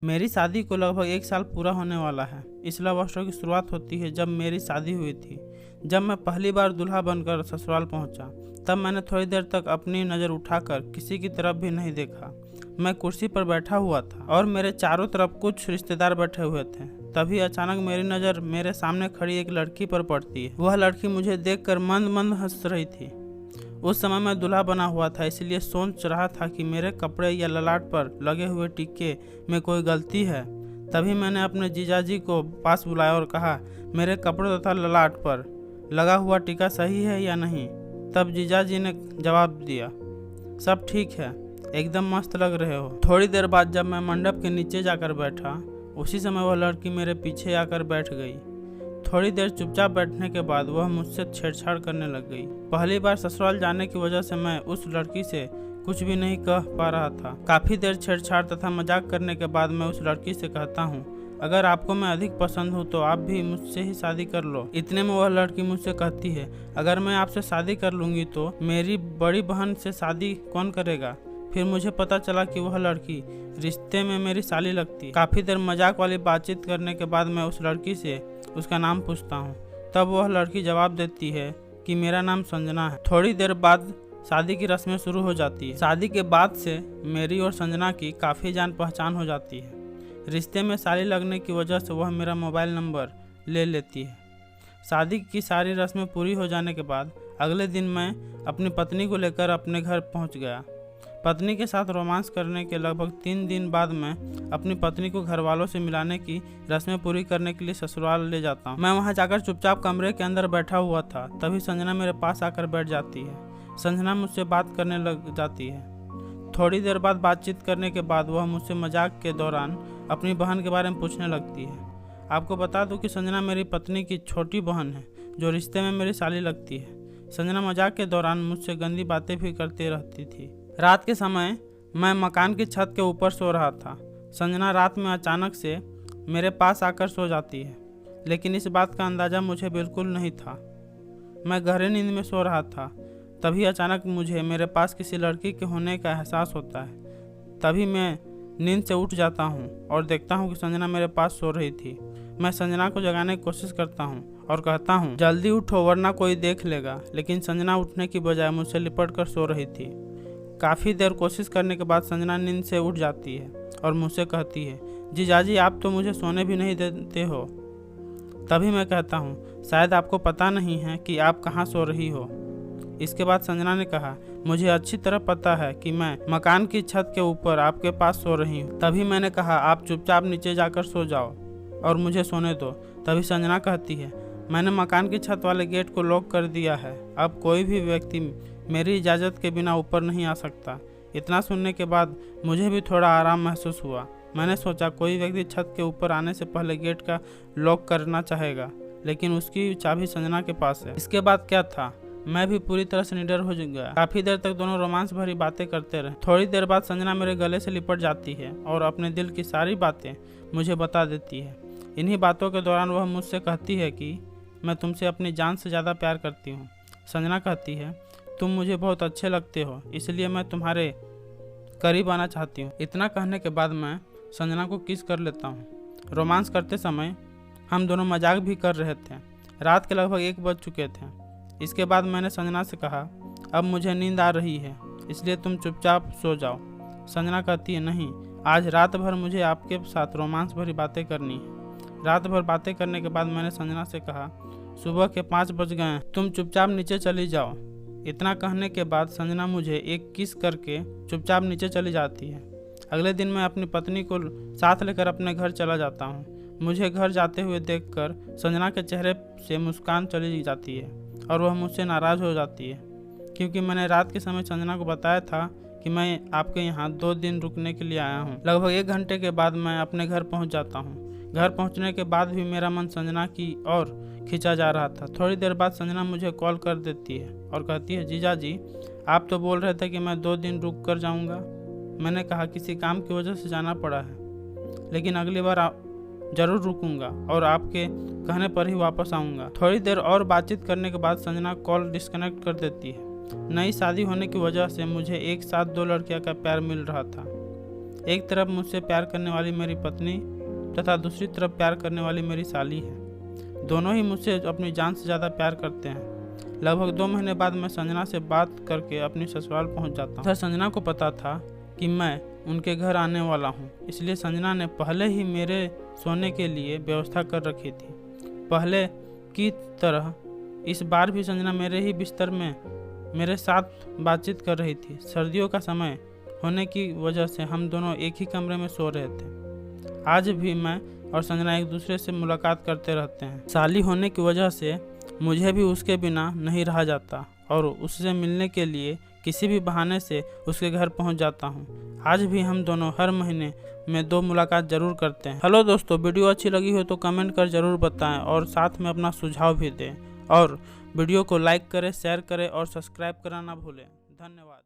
मेरी शादी को लगभग 1 साल पूरा होने वाला है। इस लव स्टोरी की शुरुआत होती है जब मेरी शादी हुई थी। जब मैं पहली बार दूल्हा बनकर ससुराल पहुंचा, तब मैंने थोड़ी देर तक अपनी नज़र उठाकर किसी की तरफ भी नहीं देखा। मैं कुर्सी पर बैठा हुआ था और मेरे चारों तरफ कुछ रिश्तेदार बैठे हुए थे। तभी अचानक मेरी नज़र मेरे सामने खड़ी एक लड़की पर पड़ती है। वह लड़की मुझे देखकर मंद मंद हंस रही थी। उस समय मैं दूल्हा बना हुआ था, इसलिए सोच रहा था कि मेरे कपड़े या ललाट पर लगे हुए टीके में कोई गलती है। तभी मैंने अपने जीजाजी को पास बुलाया और कहा, मेरे कपड़ों तथा ललाट पर लगा हुआ टीका सही है या नहीं। तब जीजाजी ने जवाब दिया, सब ठीक है, एकदम मस्त लग रहे हो। थोड़ी देर बाद जब मैं मंडप के नीचे जाकर बैठा, उसी समय वह लड़की मेरे पीछे आकर बैठ गई। थोड़ी देर चुपचाप बैठने के बाद वह मुझसे छेड़छाड़ करने लग गई। पहली बार ससुराल जाने की वजह से मैं उस लड़की से कुछ भी नहीं कह पा रहा था। काफ़ी देर छेड़छाड़ तथा मजाक करने के बाद मैं उस लड़की से कहता हूँ, अगर आपको मैं अधिक पसंद हूँ तो आप भी मुझसे ही शादी कर लो। इतने में वह लड़की मुझसे कहती है, अगर मैं आपसे शादी कर लूँगी तो मेरी बड़ी बहन से शादी कौन करेगा। फिर मुझे पता चला कि वह लड़की रिश्ते में मेरी साली लगती। काफ़ी देर मजाक वाली बातचीत करने के बाद मैं उस लड़की से उसका नाम पूछता हूँ। तब वह लड़की जवाब देती है कि मेरा नाम संजना है। थोड़ी देर बाद शादी की रस्में शुरू हो जाती है। शादी के बाद से मेरी और संजना की काफ़ी जान पहचान हो जाती है। रिश्ते में साली लगने की वजह से वह मेरा मोबाइल नंबर ले लेती है। शादी की सारी रस्में पूरी हो जाने के बाद अगले दिन मैं अपनी पत्नी को लेकर अपने घर पहुँच गया। पत्नी के साथ रोमांस करने के लगभग 3 दिन बाद मैं अपनी पत्नी को घर वालों से मिलाने की रस्में पूरी करने के लिए ससुराल ले जाता हूँ। मैं वहाँ जाकर चुपचाप कमरे के अंदर बैठा हुआ था, तभी संजना मेरे पास आकर बैठ जाती है। संजना मुझसे बात करने लग जाती है। थोड़ी देर बाद बातचीत करने के बाद वह मुझसे मजाक के दौरान अपनी बहन के बारे में पूछने लगती है। आपको बता दूँ कि संजना मेरी पत्नी की छोटी बहन है, जो रिश्ते में मेरी साली लगती है। संजना मजाक के दौरान मुझसे गंदी बातें भी करती रहती थी। रात के समय मैं मकान की छत के ऊपर सो रहा था। संजना रात में अचानक से मेरे पास आकर सो जाती है, लेकिन इस बात का अंदाज़ा मुझे बिल्कुल नहीं था। मैं गहरी नींद में सो रहा था। तभी अचानक मुझे मेरे पास किसी लड़की के होने का एहसास होता है। तभी मैं नींद से उठ जाता हूँ और देखता हूँ कि संजना मेरे पास सो रही थी। मैं संजना को जगाने की कोशिश करता हूँ और कहता हूँ, जल्दी उठो वरना कोई देख लेगा। लेकिन संजना उठने की बजाय मुझसे लिपट कर सो रही थी। काफ़ी देर कोशिश करने के बाद संजना नींद से उठ जाती है और मुझसे कहती है, जीजाजी आप तो मुझे सोने भी नहीं देते हो। तभी मैं कहता हूँ, शायद आपको पता नहीं है कि आप कहाँ सो रही हो। इसके बाद संजना ने कहा, मुझे अच्छी तरह पता है कि मैं मकान की छत के ऊपर आपके पास सो रही हूँ। तभी मैंने कहा, आप चुपचाप नीचे जाकर सो जाओ और मुझे सोने दो। तभी संजना कहती है, मैंने मकान की छत वाले गेट को लॉक कर दिया है, अब कोई भी व्यक्ति मेरी इजाज़त के बिना ऊपर नहीं आ सकता। इतना सुनने के बाद मुझे भी थोड़ा आराम महसूस हुआ। मैंने सोचा कोई व्यक्ति छत के ऊपर आने से पहले गेट का लॉक करना चाहेगा, लेकिन उसकी चाबी संजना के पास है। इसके बाद क्या था, मैं भी पूरी तरह से निडर हो गया। काफ़ी देर तक दोनों रोमांस भरी बातें करते रहे। थोड़ी देर बाद संजना मेरे गले से लिपट जाती है और अपने दिल की सारी बातें मुझे बता देती है। इन्हीं बातों के दौरान वह मुझसे कहती है कि मैं तुमसे अपनी जान से ज़्यादा प्यार करती हूँ। संजना कहती है, तुम मुझे बहुत अच्छे लगते हो, इसलिए मैं तुम्हारे करीब आना चाहती हूँ। इतना कहने के बाद मैं संजना को किस कर लेता हूँ। रोमांस करते समय हम दोनों मजाक भी कर रहे थे। रात के लगभग 1 बज चुके थे। इसके बाद मैंने संजना से कहा, अब मुझे नींद आ रही है, इसलिए तुम चुपचाप सो जाओ। संजना कहती है, नहीं, आज रात भर मुझे आपके साथ रोमांस भरी बातें करनी है। रात भर बातें करने के बाद मैंने संजना से कहा, सुबह के 5 बज गए हैं, तुम चुपचाप नीचे चली जाओ। इतना कहने के बाद संजना मुझे एक किस करके चुपचाप नीचे चली जाती है। अगले दिन मैं अपनी पत्नी को साथ लेकर अपने घर चला जाता हूँ। मुझे घर जाते हुए देखकर संजना के चेहरे से मुस्कान चली जाती है और वह मुझसे नाराज़ हो जाती है, क्योंकि मैंने रात के समय संजना को बताया था कि मैं आपके यहाँ 2 दिन रुकने के लिए आया हूँ। लगभग 1 घंटे के बाद मैं अपने घर पहुँच जाता हूँ। घर पहुँचने के बाद भी मेरा मन संजना की ओर खींचा जा रहा था। थोड़ी देर बाद संजना मुझे कॉल कर देती है और कहती है, जीजाजी आप तो बोल रहे थे कि मैं 2 दिन रुक कर जाऊंगा। मैंने कहा, किसी काम की वजह से जाना पड़ा है, लेकिन अगली बार ज़रूर रुकूंगा और आपके कहने पर ही वापस आऊँगा। थोड़ी देर और बातचीत करने के बाद संजना कॉल डिस्कनेक्ट कर देती है। नई शादी होने की वजह से मुझे एक साथ 2 लड़कियों का प्यार मिल रहा था। एक तरफ मुझसे प्यार करने वाली मेरी पत्नी तथा दूसरी तरफ प्यार करने वाली मेरी साली है। दोनों ही मुझसे अपनी जान से ज़्यादा प्यार करते हैं। लगभग 2 महीने बाद मैं संजना से बात करके अपनी ससुराल पहुंच जाता हूँ। संजना को पता था कि मैं उनके घर आने वाला हूँ, इसलिए संजना ने पहले ही मेरे सोने के लिए व्यवस्था कर रखी थी। पहले की तरह इस बार भी संजना मेरे ही बिस्तर में मेरे साथ बातचीत कर रही थी। सर्दियों का समय होने की वजह से हम दोनों एक ही कमरे में सो रहे थे। आज भी मैं और संजना एक दूसरे से मुलाकात करते रहते हैं। साली होने की वजह से मुझे भी उसके बिना नहीं रहा जाता और उससे मिलने के लिए किसी भी बहाने से उसके घर पहुंच जाता हूं। आज भी हम दोनों हर महीने में 2 मुलाकात जरूर करते हैं। हेलो दोस्तों, वीडियो अच्छी लगी हो तो कमेंट कर जरूर बताएं और साथ में अपना सुझाव भी दें और वीडियो को लाइक करें, शेयर करें और सब्सक्राइब करना ना भूलें। धन्यवाद।